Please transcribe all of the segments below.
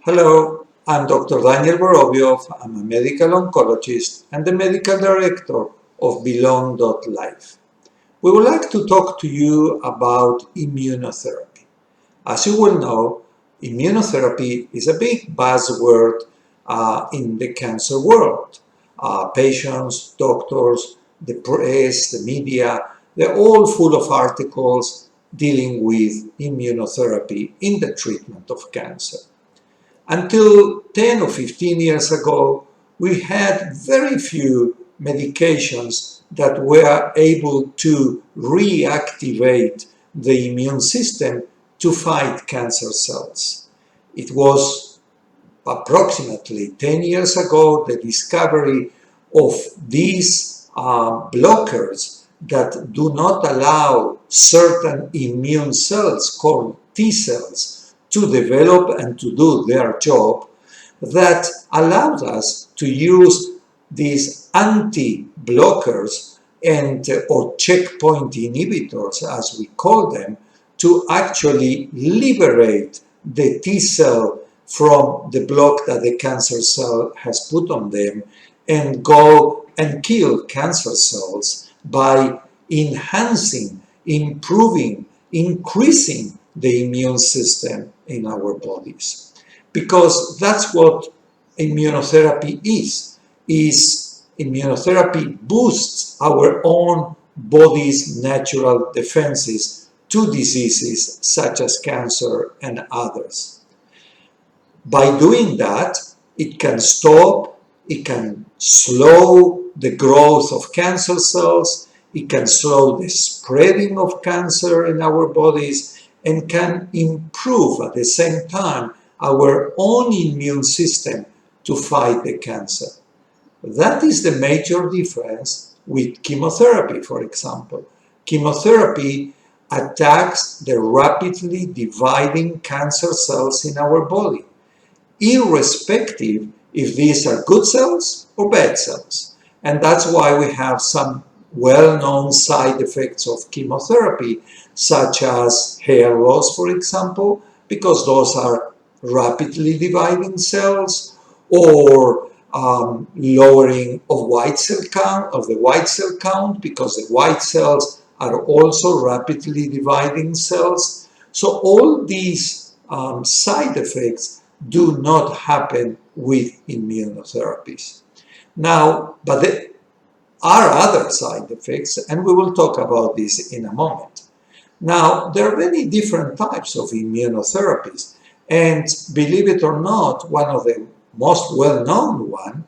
Hello, I'm Dr. Daniel Vorobiof. I'm a medical oncologist and the medical director of Belong.life. We would like to talk to you about immunotherapy. As you will know, immunotherapy is a big buzzword in the cancer world. Patients, doctors, the press, the media, they're all full of articles dealing with immunotherapy in the treatment of cancer. Until 10 or 15 years ago, we had very few medications that were able to reactivate the immune system to fight cancer cells. It was approximately 10 years ago the discovery of these blockers that do not allow certain immune cells called T cells to develop and to do their job, that allowed us to use these anti-blockers and or checkpoint inhibitors, as we call them, to actually liberate the T cell from the block that the cancer cell has put on them and go and kill cancer cells by enhancing, improving, increasing the immune system in our bodies. Because that's what immunotherapy is immunotherapy boosts our own body's natural defenses to diseases such as cancer and others. By doing that, it can stop, it can slow the growth of cancer cells, it can slow the spreading of cancer in our bodies, and can improve at the same time our own immune system to fight the cancer. That is the major difference with chemotherapy, for example. Chemotherapy attacks the rapidly dividing cancer cells in our body, irrespective if these are good cells or bad cells. And that's why we have some well-known side effects of chemotherapy, such as hair loss, for example, because those are rapidly dividing cells, or lowering of the white cell count, because the white cells are also rapidly dividing cells. So all these side effects do not happen with immunotherapies. Now, but there are other side effects, and we will talk about this in a moment. Now, there are many different types of immunotherapies, and believe it or not, one of the most well-known one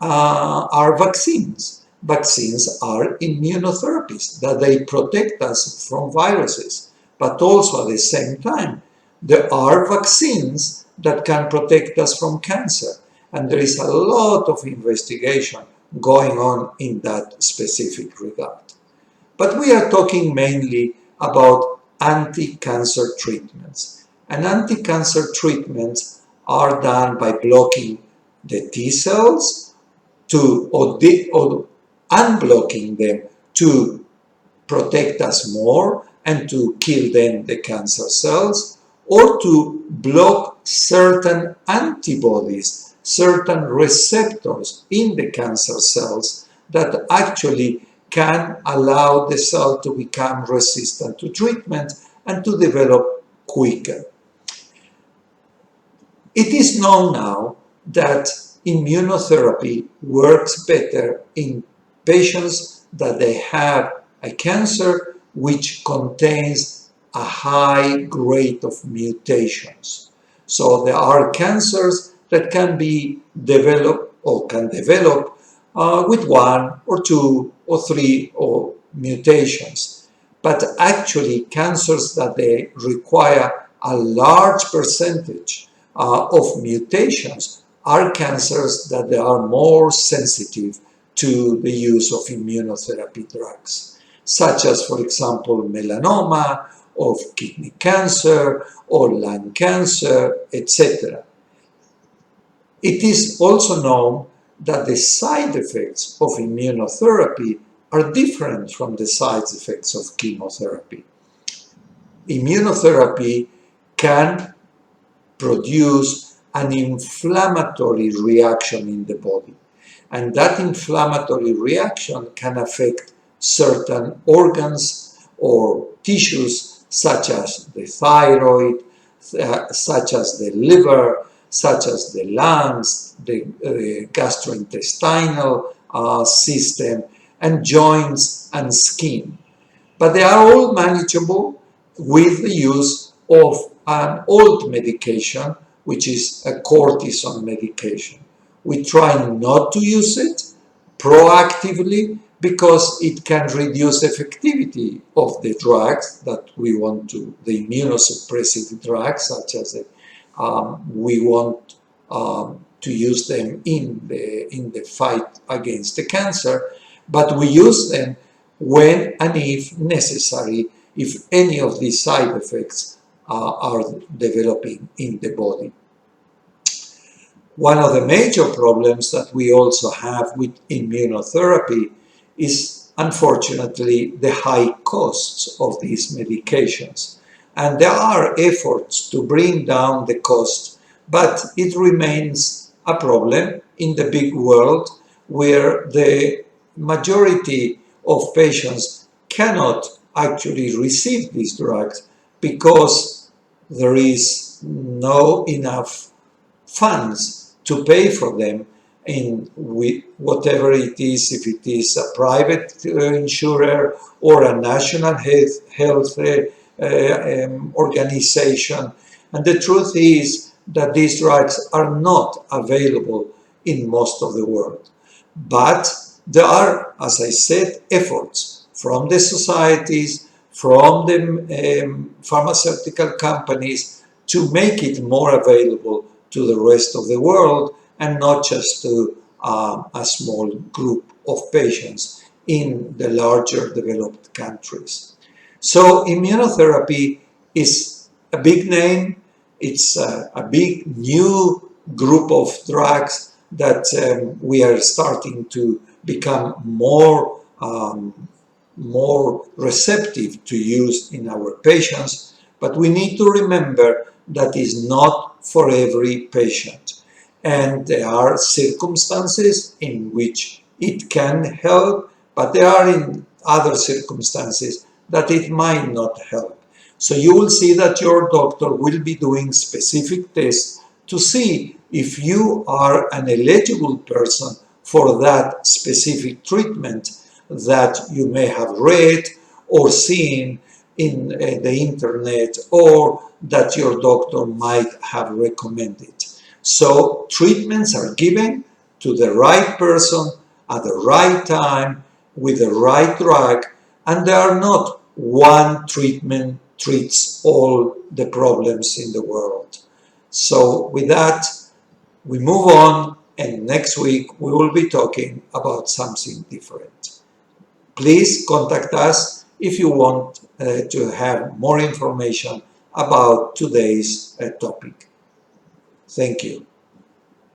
are vaccines. Vaccines are immunotherapies, that they protect us from viruses, but also at the same time, there are vaccines that can protect us from cancer, and there is a lot of investigation going on in that specific regard. But we are talking mainly about anti-cancer treatments. And anti-cancer treatments are done by blocking the T cells or unblocking them to protect us more and to kill then the cancer cells, or to block certain antibodies, certain receptors in the cancer cells that actually can allow the cell to become resistant to treatment and to develop quicker. It is known now that immunotherapy works better in patients that they have a cancer which contains a high grade of mutations. So there are cancers that can be developed or can develop with one or two or three or mutations. But actually cancers that they require a large percentage of mutations are cancers that they are more sensitive to the use of immunotherapy drugs, such as, for example, melanoma, of kidney cancer, or lung cancer, etc. It is also known that the side effects of immunotherapy are different from the side effects of chemotherapy. Immunotherapy can produce an inflammatory reaction in the body. And that inflammatory reaction can affect certain organs or tissues, such as the thyroid, such as the liver, such as the lungs, the gastrointestinal system, and joints and skin. But they are all manageable with the use of an old medication, which is a cortisone medication. We try not to use it proactively because it can reduce effectivity of the drugs that we want to, the immunosuppressive drugs, such as we want to use them in the fight against the cancer, but we use them when and if necessary, if any of these side effects are developing in the body. One of the major problems that we also have with immunotherapy is, unfortunately, the high costs of these medications. And there are efforts to bring down the cost, but it remains a problem in the big world where the majority of patients cannot actually receive these drugs because there is no enough funds to pay for them in whatever it is, if it is a private insurer or a national health organization. And the truth is that these drugs are not available in most of the world. But there are, as I said, efforts from the societies, from the pharmaceutical companies to make it more available to the rest of the world and not just to a small group of patients in the larger developed countries. So immunotherapy is a big name. It's a big new group of drugs that we are starting to become more receptive to use in our patients. But we need to remember that is not for every patient. And there are circumstances in which it can help, but there are in other circumstances that it might not help. So you will see that your doctor will be doing specific tests to see if you are an eligible person for that specific treatment that you may have read or seen in the internet or that your doctor might have recommended. So treatments are given to the right person at the right time with the right drug, and there are not one treatment treats all the problems in the world. So with that, we move on, and next week we will be talking about something different. Please contact us if you want to have more information about today's topic. Thank you.